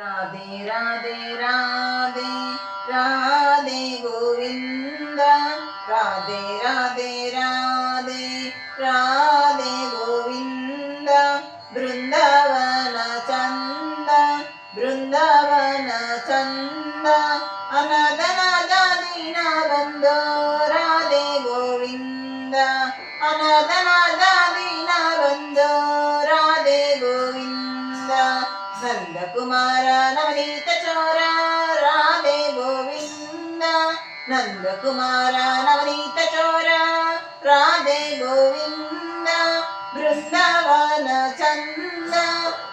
राधे राधे राधे राधे गोविंद राधे राधे राधे राधे गोविंद बृंदावन चंद बृंदावन चंद अनादनाद दीन बंधो राधे गोविंद अनादनाद दीन बंधो राधे गोविंद नंद कुमार नवनीत चोर राधे गोविंद नंद कुमार नवनीत चोर राधे गोविंद बृंदावन चंद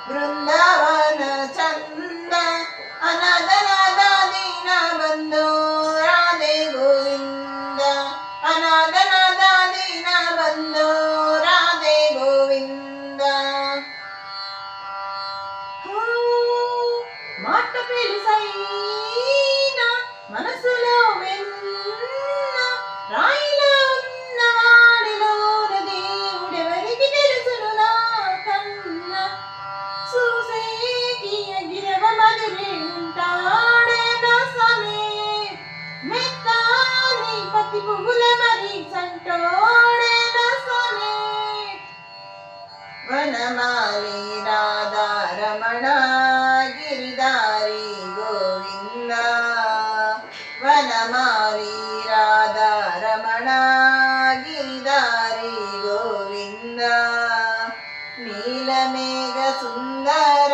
बृंदावन चंद अनादनाद दीन बंधो राधे गोविंद अनादनाद दीन बंधो राधे गोविंद మాట పిలుసైనా మనసులో వెన్న రాయిలో ఉన్న వాడిలోన దేవుడెవరికి తెలుసును నా కన్న చూసేకి గిరవ మదిలి ఉంటాడే నా సమే మెత్తాని పతి పువ్వుల మరి సంటోడే నా సమే వనమాలి రాధా రమణ गिरिधारी गोविंद वनमाली राधा रमण गिरिधारी गोविंद नीलमेघ सुंदर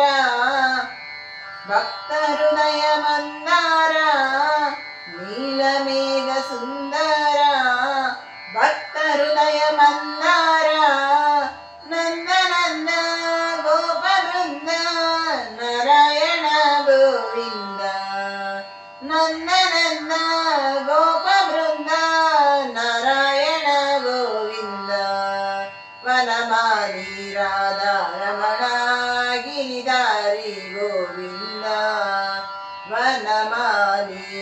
भक्त हृदय मंदार नीलमेघ सुंदर भक्त हृदय मंदार नंद नंद गोप वृंद नारायण गोविंद नंद नंद गोप वृंद नारायण गोविंद वनमाली राधा रमण गिरिधारी गोविंद वनमाली